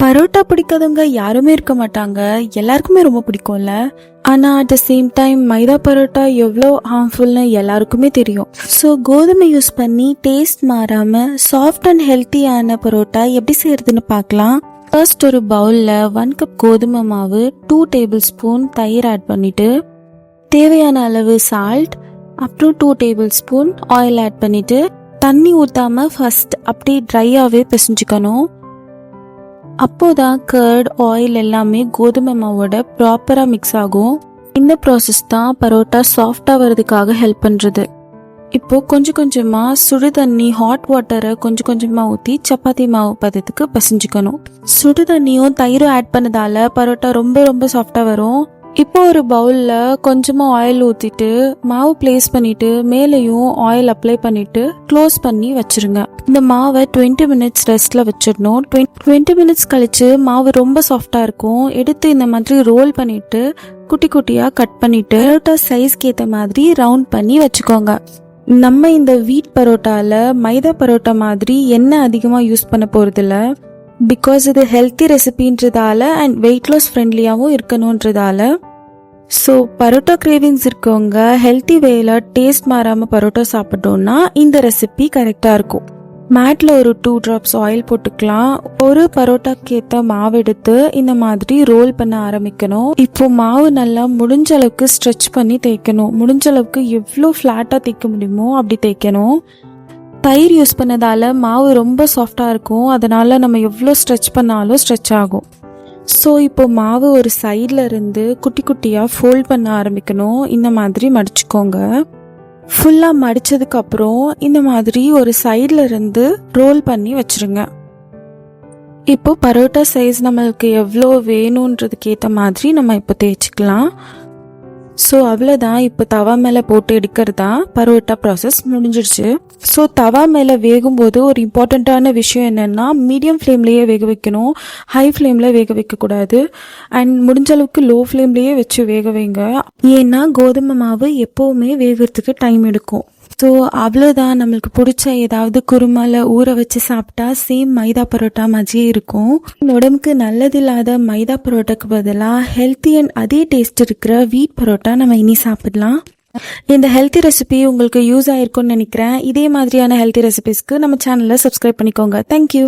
பரோட்டா பிடிக்காதவங்க யாருமே இருக்க மாட்டாங்க, எல்லாருக்குமே ரொம்ப பிடிக்கும்ல. ஆனா அட் த சேம் டைம் மைதா பரோட்டா எவ்வளோ ஹார்ம்ஃபுல்னு எல்லாருக்குமே தெரியும். ஸோ கோதுமை யூஸ் பண்ணி டேஸ்ட் மாறாம சாஃப்ட் அண்ட் ஹெல்த்தியான பரோட்டா எப்படி செய்யறதுன்னு பார்க்கலாம். ஃபர்ஸ்ட் ஒரு பவுல்ல 1 கப் கோதுமை மாவு, 2 டேபிள் ஸ்பூன் தயிர் ஆட் பண்ணிட்டு, தேவையான அளவு சால்ட், அப்புறம் 2 டேபிள் ஸ்பூன் ஆயில் ஆட் பண்ணிட்டு, தண்ணி ஊத்தாம ஃபர்ஸ்ட் அப்படியே ட்ரையாவே பிசைஞ்சுக்கணும். அப்போதான் கர்ட், ஆயில் எல்லாமே கோதுமை மாவோட ப்ராப்பரா மிக்ஸ் ஆகும். இந்த ப்ராசஸ் தான் பரோட்டா சாஃப்டா வர்றதுக்காக ஹெல்ப் பண்றது. இப்போ கொஞ்சம் கொஞ்சமா சுடு தண்ணி, ஹாட் வாட்டரை கொஞ்சம் கொஞ்சமா ஊத்தி சப்பாத்தி மாவு பதத்துக்கு பிசைஞ்சுக்கணும். சுடு தண்ணியும் தயிரும் ஆட் பண்ணதால பரோட்டா ரொம்ப ரொம்ப சாஃப்டா வரும். இப்போ ஒரு பவுல்ல கொஞ்சமா ஆயில் ஊத்திட்டு மாவு பிளேஸ் பண்ணிட்டு மேலையும் ஆயில் அப்ளை பண்ணிட்டு க்ளோஸ் பண்ணி வச்சிருங்க. இந்த மாவை 20 மினிட்ஸ் ரெஸ்ட்ல வச்சிடணும். 20 மினிட்ஸ் கழிச்சு மாவு ரொம்ப சாஃப்டா இருக்கும். எடுத்து இந்த மாதிரி ரோல் பண்ணிட்டு குட்டி குட்டியா கட் பண்ணிட்டு பரோட்டா சைஸ்க்கு ஏத்த மாதிரி ரவுண்ட் பண்ணி வச்சுக்கோங்க. நம்ம இந்த வீட் பரோட்டால மைதா பரோட்டா மாதிரி எண்ணெய் அதிகமா யூஸ் பண்ண போறது இல்ல. பிகாஸ் இது ஹெல்த்தி ரெசிபின்றதால அண்ட் வெயிட் லாஸ் ஃப்ரெண்ட்லியாகவும் இருக்கணும்ன்றதால. ஸோ பரோட்டா கிரேவிங்ஸ் இருக்கவங்க ஹெல்த்தி வேல டேஸ்ட் மாறாம பரோட்டா சாப்பிட்டோம்னா இந்த ரெசிபி கரெக்டாக இருக்கும். மேட்ல ஒரு 2 ட்ராப்ஸ் ஆயில் போட்டுக்கலாம். ஒரு பரோட்டாக்கு ஏற்ற மாவு எடுத்து இந்த மாதிரி ரோல் பண்ண ஆரம்பிக்கணும். இப்போ மாவு நல்லா முடிஞ்ச அளவுக்கு ஸ்ட்ரெச் பண்ணி தேய்க்கணும். முடிஞ்ச அளவுக்கு எவ்வளோ ஃப்ளாட்டாக தேய்க்க முடியுமோ அப்படி தேய்க்கணும். தயிர் யூஸ் பண்ணதால மாவு ரொம்ப சாஃப்டா இருக்கும். அதனால நம்ம எவ்வளோ ஸ்ட்ரெச் பண்ணாலும் ஸ்ட்ரெச் ஆகும். ஸோ இப்போ மாவு ஒரு சைட்ல இருந்து குட்டி குட்டியா ஃபோல்ட் பண்ண ஆரம்பிக்கணும். இந்த மாதிரி மடிச்சுக்கோங்க. ஃபுல்லா மடிச்சதுக்கு அப்புறம் இந்த மாதிரி ஒரு சைட்ல இருந்து ரோல் பண்ணி வச்சிருங்க. இப்போ பரோட்டா சைஸ் நம்மளுக்கு எவ்வளோ வேணும்ன்றதுக்கு ஏற்ற மாதிரி நம்ம இப்போ தேய்ச்சிக்கலாம். ஸோ அவ்வளோதான். இப்போ தவா மேலே போட்டு எடுக்கிறதா பரோட்டா ப்ராசஸ் முடிஞ்சிடுச்சு. ஸோ தவா மேலே வேகும்போது ஒரு இம்பார்ட்டண்ட்டான விஷயம் என்னென்னா மீடியம் ஃப்ளேம்லேயே வேக வைக்கணும். ஹை ஃப்ளேமில் வேக வைக்கக்கூடாது. அண்ட் முடிஞ்ச அளவுக்கு லோ ஃப்ளேம்லேயே வச்சு வேக வைங்க. ஏன்னா கோதுமை மாவு எப்போவுமே வேகிறதுக்கு டைம் எடுக்கும். ஸோ அவ்வளோதான். நம்மளுக்கு பிடிச்ச ஏதாவது குருமால ஊற வச்சு சாப்பிட்டா சேம் மைதா பரோட்டா மாதிரியே இருக்கும். உடம்புக்கு நல்லதில்லாத மைதா பரோட்டாக்கு பதிலாக ஹெல்த்தி அண்ட் அதே டேஸ்ட் இருக்கிற வீட் பரோட்டா நம்ம இனி சாப்பிடலாம். இந்த ஹெல்த்தி ரெசிபி உங்களுக்கு யூஸ் ஆயிருக்கும்னு நினைக்கிறேன். இதே மாதிரியான ஹெல்த்தி ரெசிபிஸ்க்கு நம்ம சேனலை சப்ஸ்கிரைப் பண்ணிக்கோங்க. தேங்க்யூ.